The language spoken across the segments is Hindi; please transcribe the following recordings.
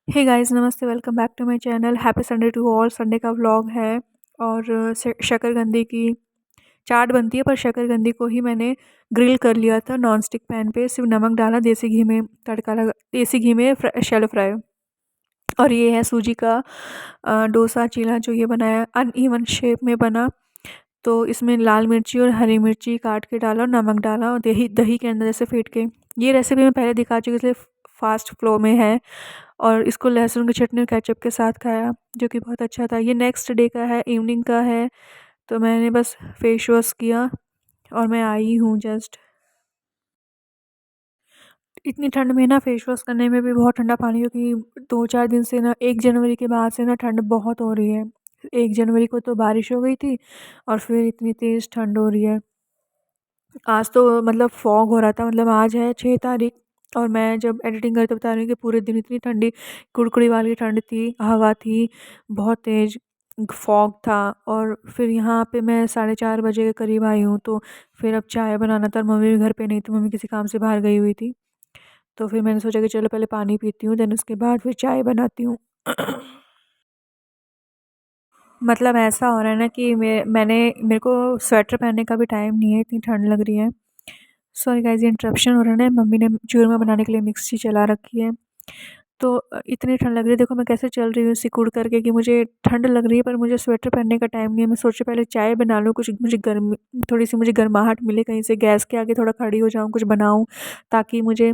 हे गाइस, नमस्ते। Welcome back to my channel. Happy Sunday to all. Sunday का व्लॉग है और शकरकंदी की चाट बनती है, पर शकरकंदी को ही मैंने ग्रिल कर लिया था नॉन स्टिक पैन पे। सिर्फ नमक डाला, देसी घी में तड़का लगा, देसी घी में शैलो फ्राई। और ये है सूजी का डोसा चीला जो ये बनाया, अनइवन शेप में बना। तो इसमें लाल मिर्ची और हरी मिर्ची काट के डाला और नमक डाला और दही दही के अंदर ऐसे फेंट के। ये रेसिपी मैं पहले दिखा चुकी, इसलिए फास्ट फ्लो में है। और इसको लहसुन की चटनी और केचप के साथ खाया, जो कि बहुत अच्छा था। ये नेक्स्ट डे का है, इवनिंग का है। तो मैंने बस फेस वॉश किया और मैं आई हूँ जस्ट। इतनी ठंड में ना फेस वॉश करने में भी बहुत ठंडा पानी, क्योंकि 2-4 दिन से ना 1 जनवरी के बाद से ना ठंड बहुत हो रही है। 1 जनवरी को तो बारिश हो गई थी और फिर इतनी तेज़ ठंड हो रही है। आज तो मतलब फॉग हो रहा था, मतलब आज है 6 तारीख और मैं जब एडिटिंग करते बता रही हूँ कि पूरे दिन इतनी ठंडी कुड़कुड़ी वाली ठंड थी, हवा थी, बहुत तेज़ फॉग था। और फिर यहाँ पे मैं 4:30 बजे के करीब आई हूँ, तो फिर अब चाय बनाना था और मम्मी भी घर पे नहीं थी, मम्मी किसी काम से बाहर गई हुई थी। तो फिर मैंने सोचा कि चलो पहले पानी पीती हूँ, देन उसके बाद फिर चाय बनाती हूँ। मतलब ऐसा हो रहा है ना कि मेरे को स्वेटर पहनने का भी टाइम नहीं है, इतनी ठंड लग रही है। सॉरी गाइस, ये इंटरप्शन हो रहा है ना, मम्मी ने चूरमा बनाने के लिए मिक्सी चला रखी है। तो इतनी ठंड लग रही है, देखो मैं कैसे चल रही हूँ सिकुड़ करके, कि मुझे ठंड लग रही है पर मुझे स्वेटर पहनने का टाइम नहीं है। मैं सोची पहले चाय बना लूँ, कुछ मुझे गर्मी, थोड़ी सी मुझे गर्माहट मिले, कहीं से गैस के आगे थोड़ा खड़ी हो जाऊँ, कुछ बनाऊँ ताकि मुझे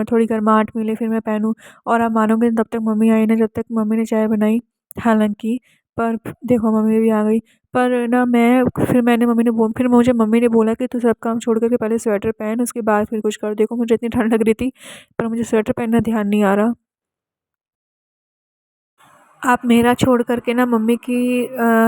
थोड़ी गर्माहट मिले, फिर मैं पहनूँ। और आप मानोगे तब तक मम्मी आई ना, जब तक मम्मी ने चाय बनाई हालाँकि, पर देखो मम्मी भी आ गई। पर ना मैं फिर मैंने मम्मी ने बो फिर मुझे मम्मी ने बोला कि तू सब काम छोड़ कर के पहले स्वेटर पहन, उसके बाद फिर कुछ कर। देखो मुझे इतनी ठंड लग रही थी, पर मुझे स्वेटर पहनना ध्यान नहीं आ रहा। आप मेरा छोड़ कर के ना मम्मी की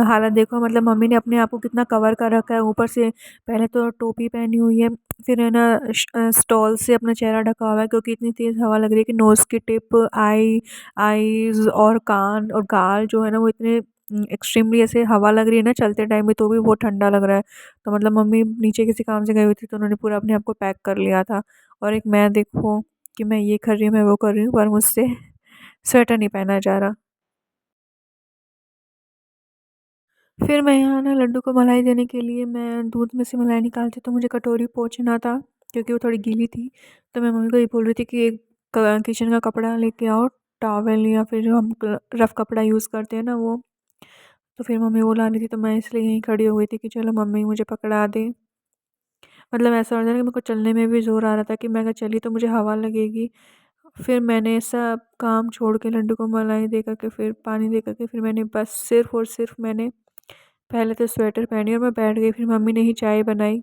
हालत देखो, मतलब मम्मी ने अपने आप को कितना कवर कर रखा है ऊपर से। पहले तो टोपी पहनी हुई है, फिर है ना स्टॉल से अपना चेहरा ढका हुआ है, क्योंकि इतनी तेज़ हवा लग रही है कि नोज़ की टिप, आईज़ और कान और गाल जो है ना, वो इतने एक्सट्रीमली ऐसे हवा लग रही है ना चलते टाइम में, तो भी बहुत ठंडा लग रहा है। तो मतलब मम्मी नीचे किसी काम से गई हुई थी, तो उन्होंने पूरा अपने आप को पैक कर लिया था। और एक मैं देखो कि मैं ये कर रही हूँ, मैं वो कर रही हूँ, पर मुझसे स्वेटर नहीं पहना जा रहा। फिर मैं यहाँ ना लड्डू को मलाई देने के लिए मैं दूध में से मलाई निकालती, तो मुझे कटोरी पोंछना था, क्योंकि वो थोड़ी गीली थी। तो मैं मम्मी को ये बोल रही थी कि एक किचन का कपड़ा लेके आओ, टॉवल या फिर जो हम रफ़ कपड़ा यूज़ करते हैं ना वो। तो फिर मम्मी वो ला रही थी, तो मैं इसलिए यहीं खड़ी हो गई थी कि चलो मम्मी मुझे पकड़ा दे। मतलब ऐसा हो रहा था कि मेरे को चलने में भी ज़ोर आ रहा था, कि मैं अगर चली तो मुझे हवा लगेगी। फिर मैंने सब काम छोड़ के लड्डू को मलाई दे कर के, फिर पानी दे कर के, फिर मैंने बस सिर्फ़ और सिर्फ़ मैंने पहले तो स्वेटर पहनी और मैं बैठ गई, फिर मम्मी ने ही चाय बनाई।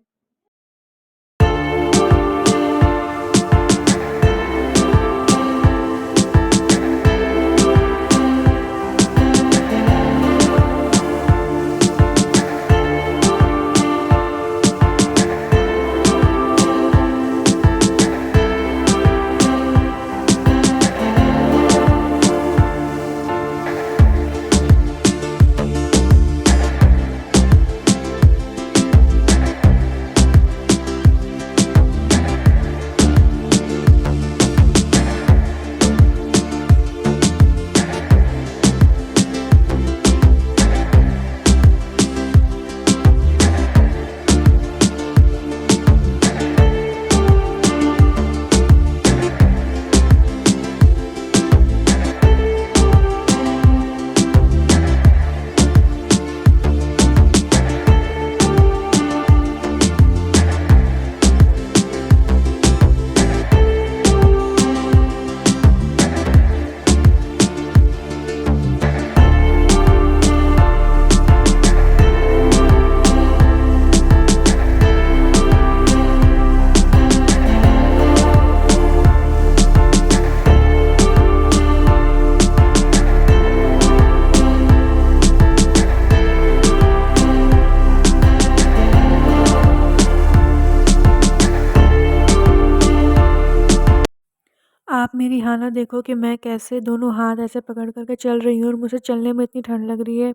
आप मेरी हालत देखो कि मैं कैसे दोनों हाथ ऐसे पकड़ कर के चल रही हूँ, और मुझे चलने में इतनी ठंड लग रही है।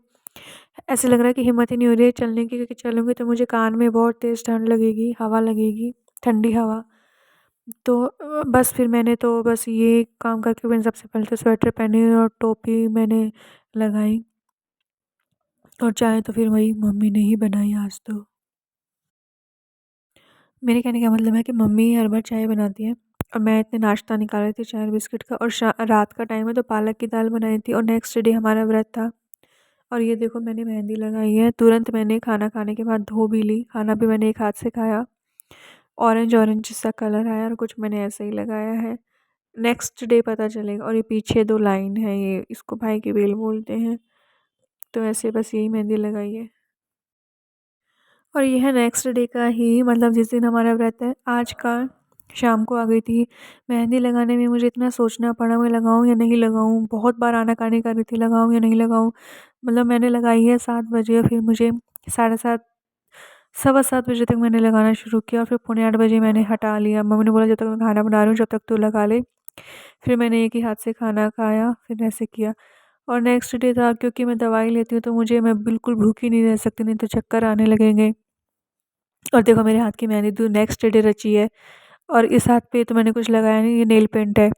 ऐसे लग रहा है कि हिम्मत ही नहीं हो रही है चलने की, क्योंकि चलूँगी तो मुझे कान में बहुत तेज़ ठंड लगेगी, हवा लगेगी, ठंडी हवा। तो बस फिर मैंने तो बस ये काम करके मैंने सबसे पहले तो स्वेटर पहनी और टोपी मैंने लगाई, और चाय तो फिर वही मम्मी ने ही बनाई आज तो। मेरे कहने का मतलब है कि मम्मी हर बार चाय बनाती है और मैं इतने नाश्ता निकाल रही थी चाय और बिस्किट का, और रात का टाइम है तो पालक की दाल बनाई थी, और नेक्स्ट डे हमारा व्रत था। और ये देखो मैंने मेहंदी लगाई है, तुरंत मैंने खाना खाने के बाद धो भी ली, खाना भी मैंने एक हाथ से खाया। ऑरेंज ऑरेंज सा कलर आया और कुछ मैंने ऐसे ही लगाया है, नेक्स्ट डे पता चलेगा। और ये पीछे 2 लाइन है, ये इसको भाई की बेल बोलते हैं। तो ऐसे बस यही मेहंदी लगाई है। और ये है नेक्स्ट डे का ही, मतलब जिस दिन हमारा व्रत है आज का शाम को आ गई थी। मेहंदी लगाने में मुझे इतना सोचना पड़ा, मैं लगाऊँ या नहीं लगाऊँ, बहुत बार आनाकानी कर रही थी लगाऊँ या नहीं लगाऊँ। मतलब मैंने लगाई है 7 बजे और फिर मुझे साढ़े 7 सवा 7 बजे तक मैंने लगाना शुरू किया और फिर पौने 8 बजे मैंने हटा लिया। मम्मी ने बोला जब तक मैं खाना बना रही हूँ जब तक तू लगा ले। फिर मैंने एक ही हाथ से खाना खाया, फिर ऐसे किया। और नेक्स्ट डे था, क्योंकि मैं दवाई लेती हूँ तो मैं बिल्कुल भूखी नहीं रह सकती, नहीं तो चक्कर आने लगेंगे। और देखो मेरे हाथ की मेहंदी तो नेक्स्ट डे रची है, और इस हाथ पे तो मैंने कुछ लगाया नहीं, ये नेल पेंट है।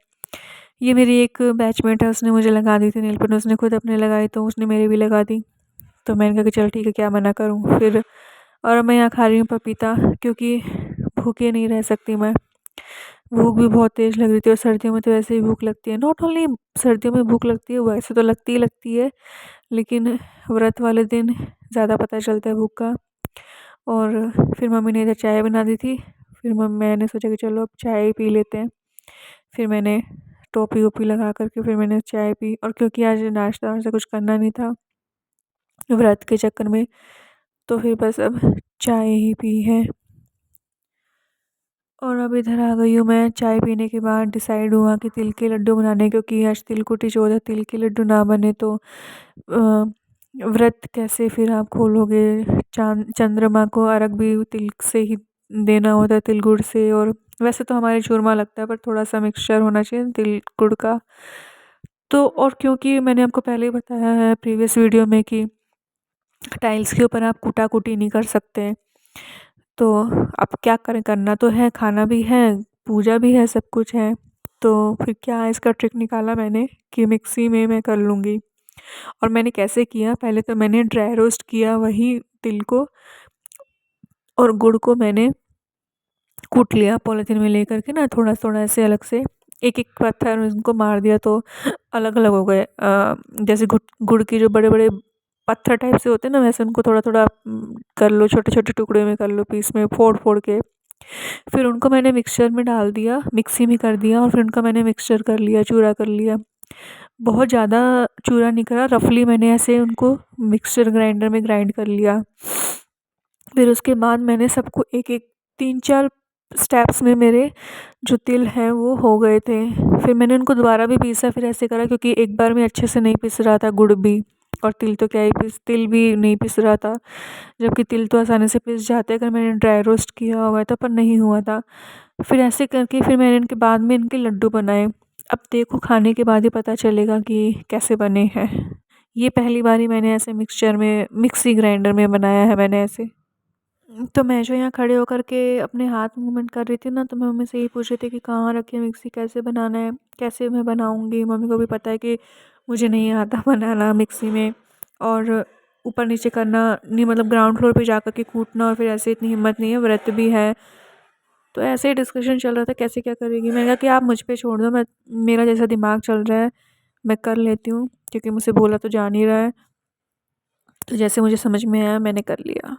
ये मेरी एक बैचमेट है, उसने मुझे लगा दी थी नेल पेंट, उसने खुद अपने लगाई तो उसने मेरी भी लगा दी। तो मैंने कहा कि चल ठीक है, क्या मना करूँ फिर। और मैं यहाँ खा रही हूँ पपीता, क्योंकि भूखे नहीं रह सकती मैं। भूख भी बहुत तेज़ लग रही थी, और सर्दियों में तो वैसे ही भूख लगती है, नॉट ओनली सर्दियों में भूख लगती है, वैसे तो लगती ही लगती है, लेकिन व्रत वाले दिन ज़्यादा पता चलता है भूख का। और फिर मम्मी ने इधर चाय बना दी थी, फिर मैंने सोचा कि चलो अब चाय ही पी लेते हैं। फिर मैंने टोपी वोपी लगा कर के फिर मैंने चाय पी, और क्योंकि आज नाश्ता वाश्ता कुछ करना नहीं था व्रत के चक्कर में, तो फिर बस अब चाय ही पी है। और अब इधर आ गई हूँ मैं। चाय पीने के बाद डिसाइड हुआ कि तिल के लड्डू बनाने, क्योंकि आज तिलकुटी चौथ है, तिल के लड्डू ना बने तो व्रत कैसे फिर आप खोलोगे। चाँद चंद्रमा को अर्घ भी तिल से ही देना होता है, तिल गुड़ से। और वैसे तो हमारे चूरमा लगता है, पर थोड़ा सा मिक्सचर होना चाहिए तिल गुड़ का। तो और क्योंकि मैंने आपको पहले ही बताया है प्रीवियस वीडियो में कि टाइल्स के ऊपर आप कूटा-कूटी नहीं कर सकते। तो अब क्या करें, करना तो है, खाना भी है, पूजा भी है, सब कुछ है। तो फिर क्या इसका ट्रिक निकाला मैंने कि मिक्सी में मैं कर लूँगी। और मैंने कैसे किया, पहले तो मैंने ड्राई रोस्ट किया वही तिल को, और गुड़ को मैंने कूट लिया पॉलीथीन में लेकर के ना, थोड़ा-थोड़ा ऐसे अलग से, एक-एक पत्थर उनको मार दिया तो अलग-अलग हो गए। जैसे गुड़ के जो बड़े-बड़े पत्थर टाइप से होते हैं ना, वैसे उनको थोड़ा-थोड़ा कर लो, छोटे-छोटे टुकड़े में कर लो, पीस में फोड़-फोड़ के। फिर उनको मैंने मिक्सचर में डाल दिया, मिक्सी में कर दिया, और फिर उनका मैंने मिक्सचर कर लिया, चूरा कर लिया। बहुत ज़्यादा चूरा नहीं करा, रफली मैंने ऐसे उनको मिक्सचर ग्राइंडर में ग्राइंड कर लिया। फिर उसके बाद मैंने सबको एक-एक 3-4 स्टेप्स में मेरे जो तिल हैं वो हो गए थे। फिर मैंने उनको दोबारा भी पीसा, फिर ऐसे करा क्योंकि एक बार में अच्छे से नहीं पिस रहा था गुड़ भी, और तिल तो क्या ही तिल भी नहीं पिस रहा था। जबकि तिल तो आसानी से पिस जाते हैं अगर मैंने ड्राई रोस्ट किया हुआ था, पर नहीं हुआ था। फिर ऐसे करके फिर मैंने इनके बाद में इनके लड्डू बनाए। अब देखो खाने के बाद ही पता चलेगा कि कैसे बने हैं। ये पहली बार ही मैंने ऐसे मिक्सचर में मिक्सी ग्राइंडर में बनाया है मैंने ऐसे। तो मैं जो यहाँ खड़े होकर के अपने हाथ मूवमेंट कर रही थी ना, तो मैं मम्मी से यही पूछ रही थी कि कहाँ रखी है मिक्सी, कैसे बनाना है, कैसे मैं बनाऊँगी। मम्मी को भी पता है कि मुझे नहीं आता बनाना मिक्सी में, और ऊपर नीचे करना नहीं, मतलब ग्राउंड फ्लोर पे जाकर के कूटना, और फिर ऐसे इतनी हिम्मत नहीं है, व्रत भी है। तो ऐसे ही डिस्कशन चल रहा था कैसे क्या करेगी। मैंने कहा कि आप मुझ पे छोड़ दो, मैं मेरा जैसा दिमाग चल रहा है मैं कर लेती हूँ, क्योंकि मुझसे बोला तो जा नहीं रहा है। तो जैसे मुझे समझ में आया मैंने कर लिया।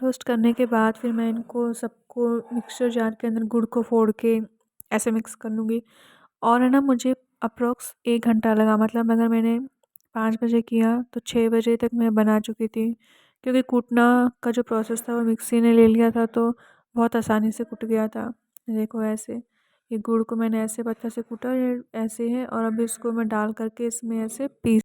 रोस्ट करने के बाद फिर मैं इनको सबको मिक्सर जार के अंदर गुड़ को फोड़ के ऐसे मिक्स कर लूँगी। और है ना, मुझे अप्रॉक्स 1 घंटा लगा, मतलब अगर मैंने 5 बजे किया तो 6 बजे तक मैं बना चुकी थी। क्योंकि कूटना का जो प्रोसेस था वो मिक्सी ने ले लिया था, तो बहुत आसानी से कूट गया था। देखो ऐसे, ये गुड़ को मैंने ऐसे पत्थर से कूटा, ये ऐसे है, और अब इसको मैं डाल करके इसमें ऐसे पीस